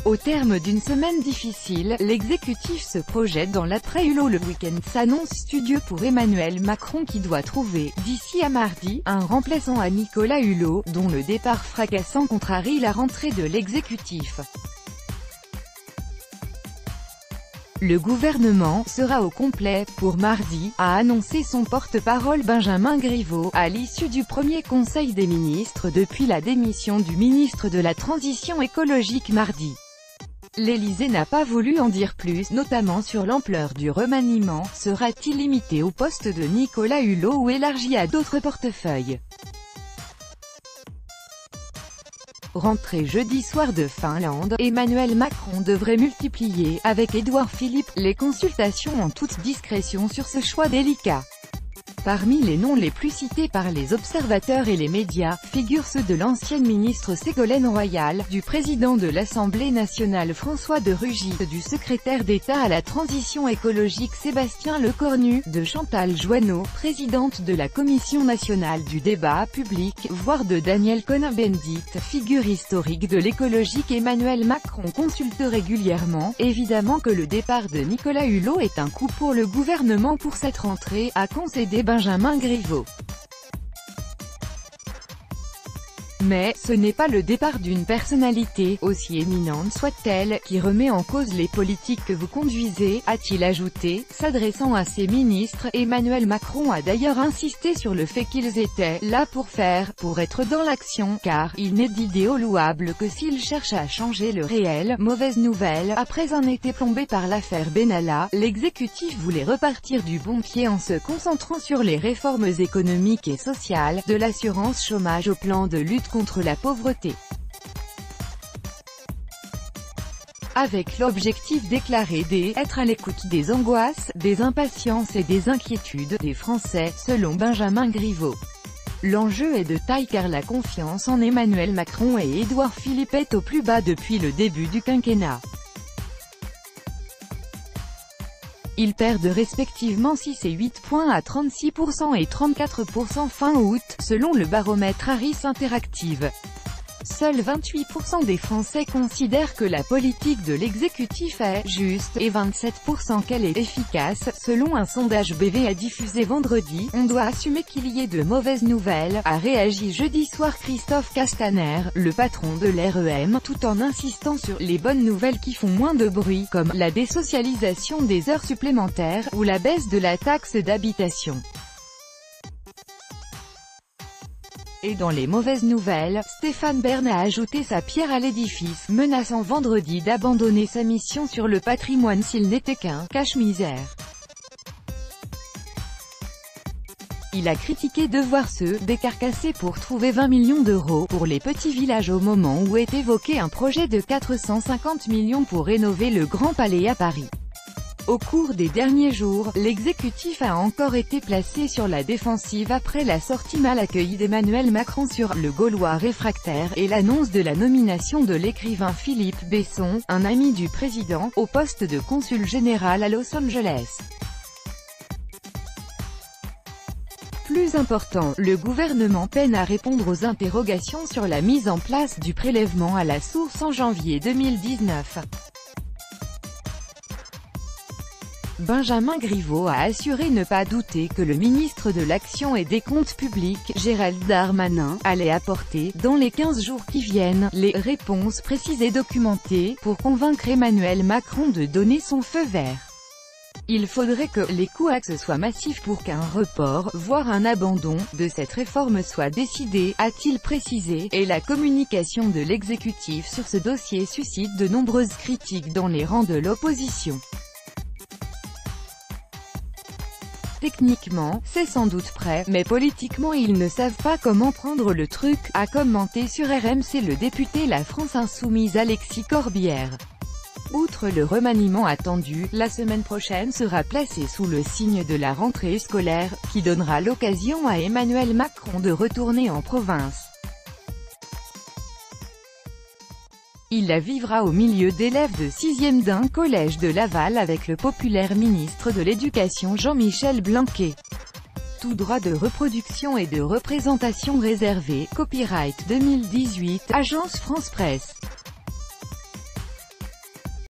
Au terme d'une semaine difficile, l'exécutif se projette dans l'après-Hulot. Le week-end s'annonce studieux pour Emmanuel Macron qui doit trouver, d'ici à mardi, un remplaçant à Nicolas Hulot, dont le départ fracassant contrarie la rentrée de l'exécutif. Le gouvernement sera au complet pour mardi, a annoncé son porte-parole Benjamin Griveaux, à l'issue du premier Conseil des ministres depuis la démission du ministre de la Transition écologique mardi. L'Élysée n'a pas voulu en dire plus, notamment sur l'ampleur du remaniement. Sera-t-il limité au poste de Nicolas Hulot ou élargi à d'autres portefeuilles? Rentrée jeudi soir de Finlande, Emmanuel Macron devrait multiplier, avec Édouard Philippe, les consultations en toute discrétion sur ce choix délicat. Parmi les noms les plus cités par les observateurs et les médias, figurent ceux de l'ancienne ministre Ségolène Royal, du président de l'Assemblée nationale François de Rugy, du secrétaire d'État à la transition écologique Sébastien Lecornu, de Chantal Jouanneau, présidente de la Commission nationale du débat public, voire de Daniel Cohn-Bendit, figure historique de l'écologie qu'Emmanuel Macron consulte régulièrement. Évidemment que le départ de Nicolas Hulot est un coup pour le gouvernement pour cette rentrée, a concédé Benjamin Griveaux. Mais, ce n'est pas le départ d'une personnalité, aussi éminente soit-elle, qui remet en cause les politiques que vous conduisez, a-t-il ajouté, s'adressant à ses ministres. Emmanuel Macron a d'ailleurs insisté sur le fait qu'ils étaient là pour être dans l'action, car il n'est d'idéaux louables que s'ils cherchent à changer le réel. Mauvaise nouvelle, après un été plombé par l'affaire Benalla, l'exécutif voulait repartir du bon pied en se concentrant sur les réformes économiques et sociales, de l'assurance chômage au plan de lutte contre la pauvreté. Avec l'objectif déclaré d'être à l'écoute des angoisses, des impatiences et des inquiétudes des Français, selon Benjamin Griveaux. L'enjeu est de taille car la confiance en Emmanuel Macron et Édouard Philippe est au plus bas depuis le début du quinquennat. Ils perdent respectivement 6 et 8 points à 36% et 34% fin août, selon le baromètre Harris Interactive. Seuls 28% des Français considèrent que la politique de l'exécutif est « juste » et 27% qu'elle est « efficace ». Selon un sondage BVA diffusé vendredi, on doit assumer qu'il y ait de mauvaises nouvelles, a réagi jeudi soir Christophe Castaner, le patron de l'REM, tout en insistant sur les bonnes nouvelles qui font moins de bruit, comme la désocialisation des heures supplémentaires, ou la baisse de la taxe d'habitation. Et dans les mauvaises nouvelles, Stéphane Bern a ajouté sa pierre à l'édifice, menaçant vendredi d'abandonner sa mission sur le patrimoine s'il n'était qu'un « cache-misère ». Il a critiqué devoir se « décarcasser pour trouver 20 millions d'euros pour les petits villages au moment où est évoqué un projet de 450 millions pour rénover le Grand Palais à Paris. Au cours des derniers jours, l'exécutif a encore été placé sur la défensive après la sortie mal accueillie d'Emmanuel Macron sur « Le Gaulois réfractaire » et l'annonce de la nomination de l'écrivain Philippe Besson, un ami du président, au poste de consul général à Los Angeles. Plus important, le gouvernement peine à répondre aux interrogations sur la mise en place du prélèvement à la source en janvier 2019. Benjamin Griveaux a assuré ne pas douter que le ministre de l'Action et des Comptes Publics, Gérald Darmanin, allait apporter, dans les 15 jours qui viennent, les réponses précises et documentées, pour convaincre Emmanuel Macron de donner son feu vert. Il faudrait que les couacs soient massifs pour qu'un report, voire un abandon, de cette réforme soit décidé, a-t-il précisé, et la communication de l'exécutif sur ce dossier suscite de nombreuses critiques dans les rangs de l'opposition. Techniquement, c'est sans doute prêt, mais politiquement ils ne savent pas comment prendre le truc, a commenté sur RMC le député La France Insoumise Alexis Corbière. Outre le remaniement attendu, la semaine prochaine sera placée sous le signe de la rentrée scolaire, qui donnera l'occasion à Emmanuel Macron de retourner en province. Il la vivra au milieu d'élèves de 6e d'un collège de Laval avec le populaire ministre de l'Éducation Jean-Michel Blanquer. Tout droit de reproduction et de représentation réservé, copyright 2018, Agence France Presse.